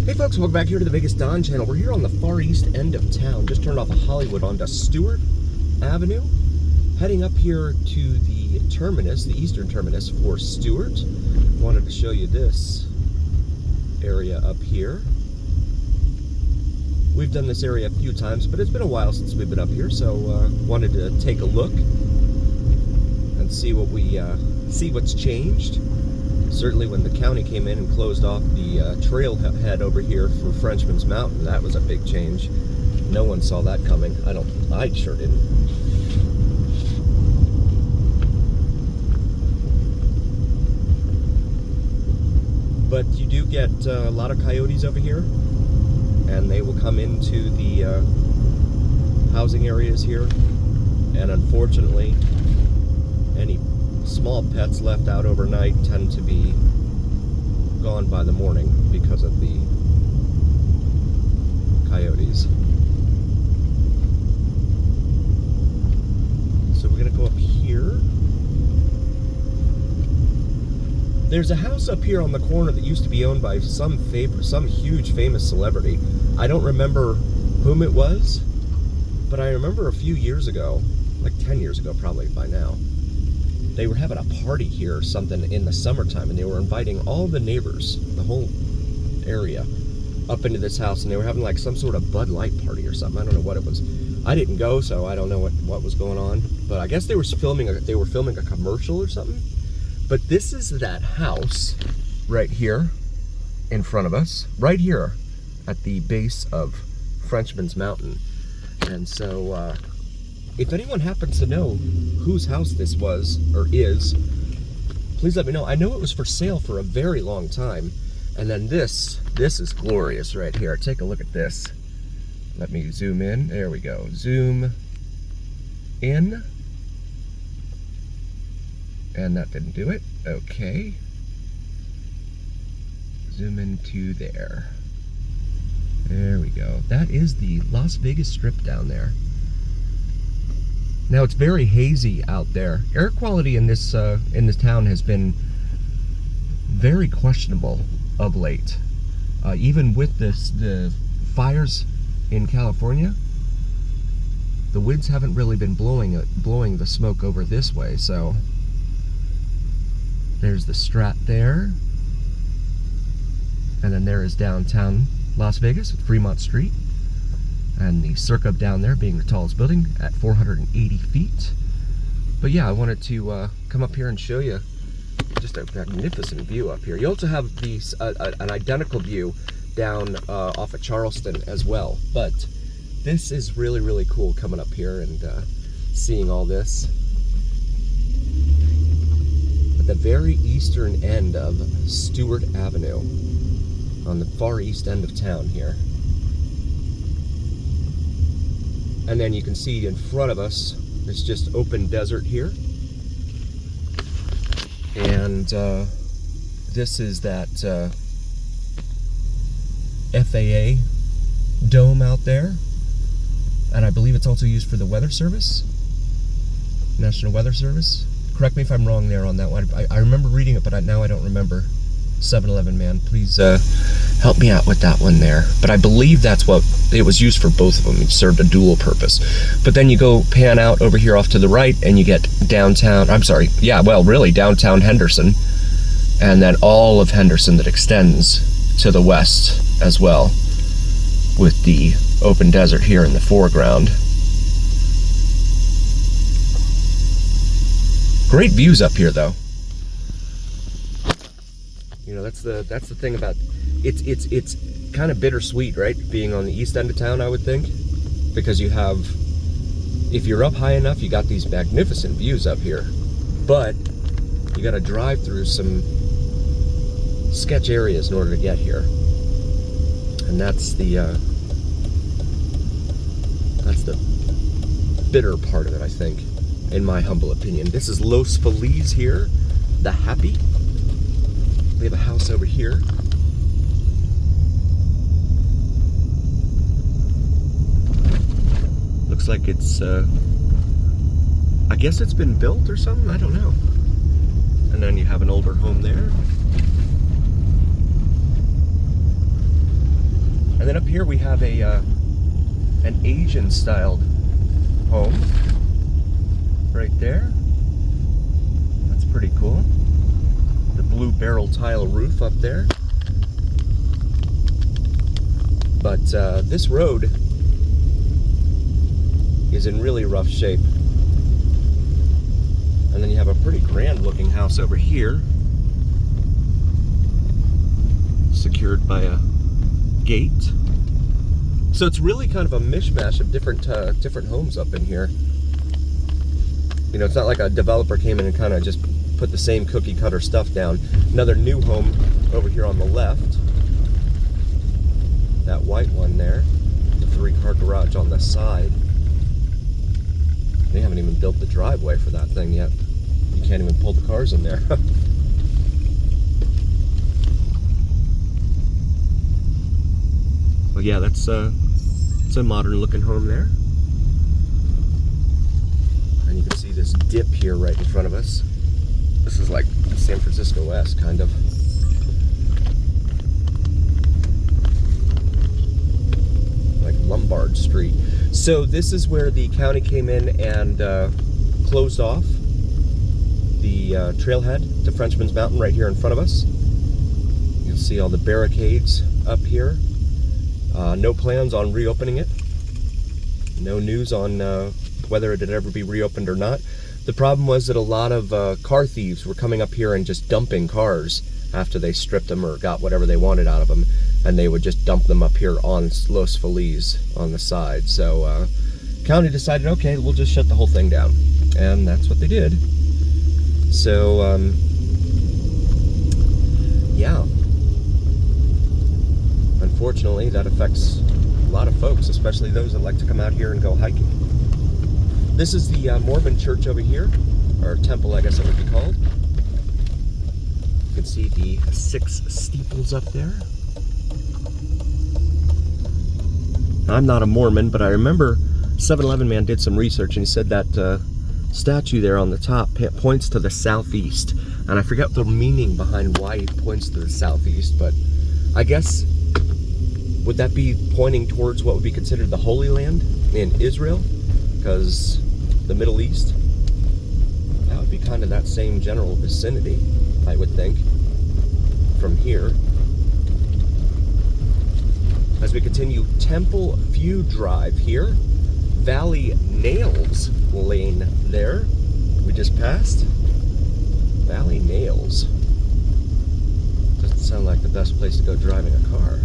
Hey folks, welcome back here to the Vegas Don channel. We're here on the far east end of town. Just turned off of Hollywood onto Stewart Avenue. Heading up here to the terminus, the eastern terminus for Stewart. Wanted to show you this area up here. We've done this area a few times, but it's been a while since we've been up here, so wanted to take a look and see what's changed. Certainly when the county came in and closed off the trailhead over here for Frenchmans Mountain, that was a big change. No one saw that coming. I sure didn't. But you do get a lot of coyotes over here, and they will come into the housing areas here, and unfortunately, any small pets left out overnight tend to be gone by the morning because of the coyotes. So we're gonna go up here. There's a house up here on the corner that used to be owned by some huge famous celebrity. I don't remember whom it was, but I remember a few years ago, like 10 years ago probably by now, they were having a party here or something in the summertime, and they were inviting all the neighbors, the whole area, up into this house, and they were having like some sort of Bud Light party or something. I don't know what it was. I didn't go, so I don't know what was going on. But I guess they were filming a commercial or something. But this is that house right here in front of us, right here at the base of Frenchmans Mountain. And so if anyone happens to know whose house this was or is, please let me know. I know it was for sale for a very long time. And then this is glorious right here. Take a look at this. Let me zoom in. There we go. Zoom in. And that didn't do it. Okay. Zoom into there. There we go. That is the Las Vegas Strip down there. Now it's very hazy out there. Air quality in this town has been very questionable of late. Even with the fires in California, the winds haven't really been blowing the smoke over this way. So there's the Strat there, and then there is downtown Las Vegas with Fremont Street. And the Circa down there being the tallest building at 480 feet. But yeah, I wanted to come up here and show you just a magnificent view up here. You also have an identical view down off of Charleston as well. But this is really, really cool coming up here and seeing all this. At the very eastern end of Stewart Avenue, on the far east end of town here. And then you can see in front of us, it's just open desert here. And this is that FAA dome out there. And I believe it's also used for the Weather Service, National Weather Service. Correct me if I'm wrong there on that one. I remember reading it, but now I don't remember. 7-Eleven man, please help me out with that one there. But I believe that's what it was used for, both of them. It served a dual purpose. But then you go pan out over here off to the right and you get downtown, really downtown Henderson, and then all of Henderson that extends to the west as well, with the open desert here in the foreground. Great views up here though. You know, that's the thing about it's kind of bittersweet, right? Being on the east end of town, I would think, because you have, if you're up high enough, you got these magnificent views up here, but you got to drive through some sketch areas in order to get here, and that's the bitter part of it, I think, in my humble opinion. This is Los Feliz here, the Happy. We have a house over here. Looks like it's, I guess it's been built or something, I don't know. And then you have an older home there. And then up here we have an Asian-styled home right there. That's pretty cool. The blue barrel tile roof up there. But this road is in really rough shape. And then you have a pretty grand looking house over here, secured by a gate. So it's really kind of a mishmash of different homes up in here. You know, it's not like a developer came in and kind of just put the same cookie cutter stuff down. Another new home over here on the left. That white one there, the 3-car garage on the side. They haven't even built the driveway for that thing yet. You can't even pull the cars in there. Well, yeah, it's a modern looking home there. And you can see this dip here right in front of us. This is like San Francisco-esque, kind of. Like Lombard Street. So this is where the county came in and closed off the trailhead to Frenchmans Mountain right here in front of us. You'll see all the barricades up here. No plans on reopening it. No news on whether it'd ever be reopened or not. The problem was that a lot of car thieves were coming up here and just dumping cars after they stripped them or got whatever they wanted out of them, and they would just dump them up here on Los Feliz on the side. So county decided, okay, we'll just shut the whole thing down, and that's what they did. So yeah, unfortunately that affects a lot of folks, especially those that like to come out here and go hiking. This is the Mormon church over here, or temple, I guess it would be called. You can see the 6 steeples up there. I'm not a Mormon, but I remember 7-Eleven man did some research and he said that statue there on the top points to the southeast. And I forget the meaning behind why it points to the southeast, but I guess, would that be pointing towards what would be considered the Holy Land in Israel? Because the Middle East, that would be kind of that same general vicinity, I would think, from here. As we continue, Temple View Drive here, Valley Nails Lane there, we just passed. Valley Nails. Doesn't sound like the best place to go driving a car.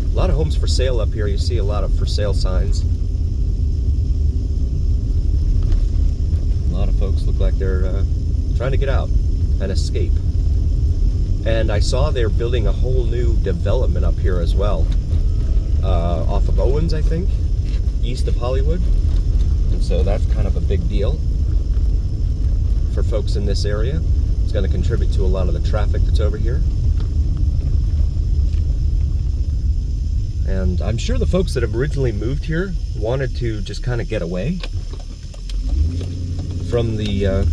A lot of homes for sale up here. You see a lot of for sale signs. A lot of folks look like they're trying to get out and escape. And I saw they're building a whole new development up here as well. Off of Owens, I think, east of Hollywood. And so that's kind of a big deal for folks in this area. It's going to contribute to a lot of the traffic that's over here. And I'm sure the folks that have originally moved here wanted to just kind of get away from the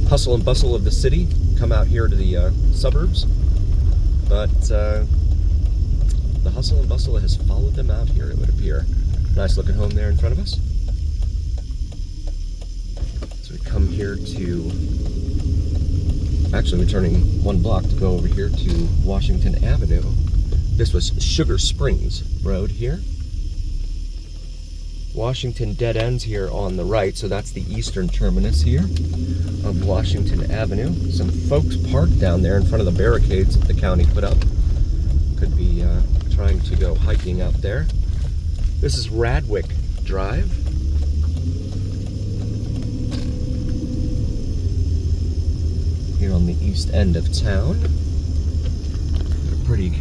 hustle and bustle of the city, come out here to the suburbs. But the hustle and bustle has followed them out here, it would appear. Nice looking home there in front of us. So we come here to, actually we're turning 1 block to go over here to Washington Avenue. This was Sugar Springs Road here. Washington dead ends here on the right, so that's the eastern terminus here of Washington Avenue. Some folks parked down there in front of the barricades that the county put up. Could be trying to go hiking out there. This is Radwick Drive. Here on the east end of town. A pretty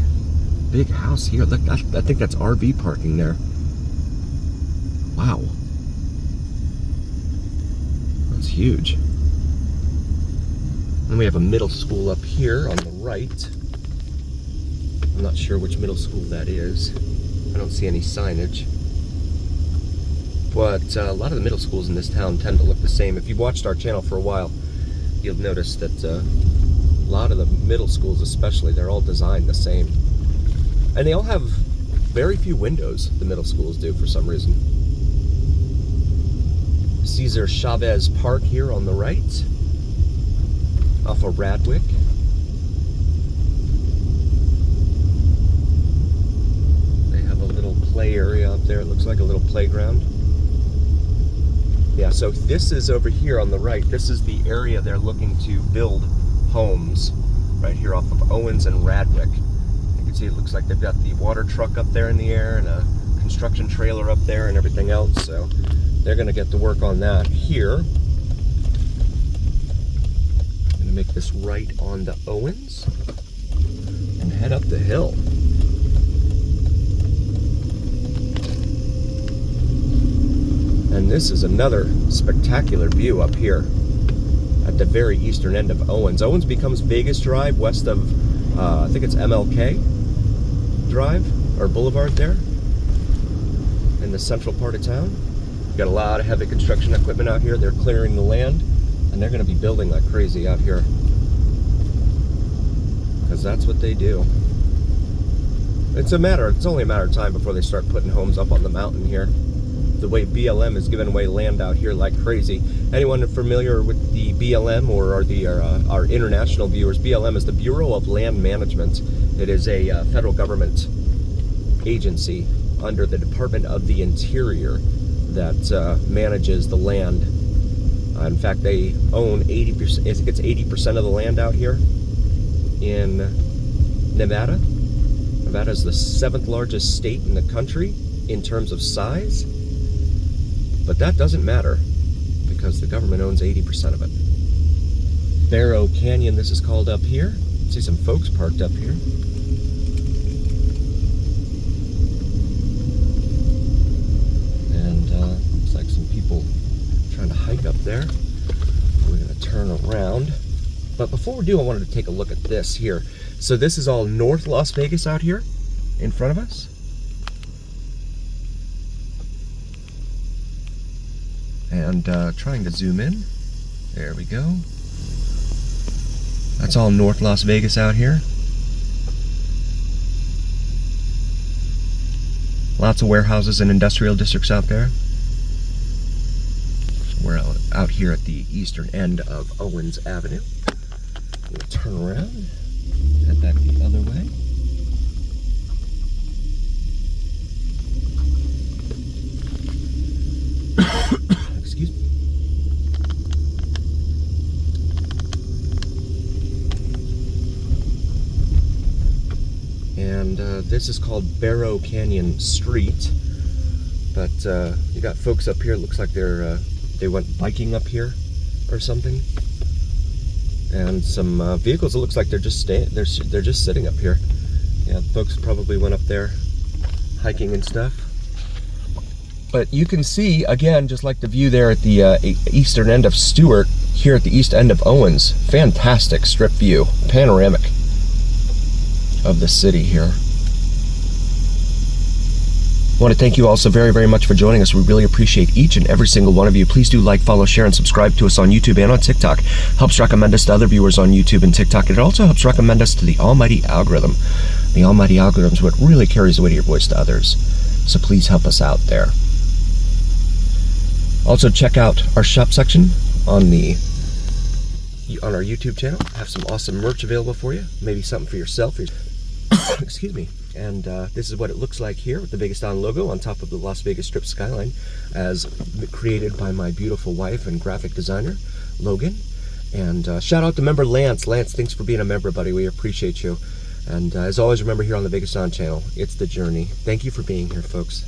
big house here. Look, I think that's RV parking there. Wow. That's huge. And we have a middle school up here on the right. I'm not sure which middle school that is. I don't see any signage. But a lot of the middle schools in this town tend to look the same. If you've watched our channel for a while, you'll notice that A lot of the middle schools especially, they're all designed the same. And they all have very few windows, the middle schools do for some reason. Cesar Chavez Park here on the right, off of Radwick. They have a little play area up there. It looks like a little playground. Yeah, so this is over here on the right. This is the area they're looking to build homes right here off of Owens and Radwick. You can see it looks like they've got the water truck up there in the air and a construction trailer up there and everything else. So they're going to get to work on that here. I'm going to make this right onto Owens and head up the hill. And this is another spectacular view up here at the very eastern end of Owens. Owens becomes Vegas Drive west of, I think it's MLK Drive, or Boulevard there, in the central part of town. You've got a lot of heavy construction equipment out here. They're clearing the land, and they're going to be building like crazy out here, because that's what they do. It's only a matter of time before they start putting homes up on the mountain here. The way BLM is giving away land out here like crazy. Anyone familiar with the BLM, or are our international viewers? BLM is the Bureau of Land Management. It is a federal government agency under the Department of the Interior that manages the land. In fact, they own 80%. It's 80% of the land out here in Nevada. Nevada is the 7th largest state in the country in terms of size. But that doesn't matter, because the government owns 80% of it. Barrow Canyon, this is called up here. See some folks parked up here. And looks like some people trying to hike up there. We're going to turn around. But before we do, I wanted to take a look at this here. So this is all North Las Vegas out here in front of us. And trying to zoom in. There we go. That's all North Las Vegas out here. Lots of warehouses and industrial districts out there. We're out here at the eastern end of Owens Avenue. We'll turn around, head back the other way. Excuse me. And this is called Barrow Canyon Street. But you got folks up here. Looks like they went biking up here or something. And some vehicles. It looks like they're just sitting up here. Yeah, folks probably went up there hiking and stuff. But you can see, again, just like the view there at the eastern end of Stewart, here at the east end of Owens. Fantastic strip view, panoramic of the city here. I want to thank you all so very, very much for joining us. We really appreciate each and every single one of you. Please do like, follow, share, and subscribe to us on YouTube and on TikTok. Helps recommend us to other viewers on YouTube and TikTok. It also helps recommend us to the almighty algorithm. The almighty algorithm is what really carries the weight of your voice to others. So please help us out there. Also, check out our shop section on our YouTube channel. Have some awesome merch available for you. Maybe something for yourself. Excuse me. And this is what it looks like here with the Vegas Don logo on top of the Las Vegas Strip skyline, as created by my beautiful wife and graphic designer, Logan. And shout out to member Lance. Lance, thanks for being a member, buddy. We appreciate you. And as always, remember, here on the Vegas Don channel, it's the journey. Thank you for being here, folks.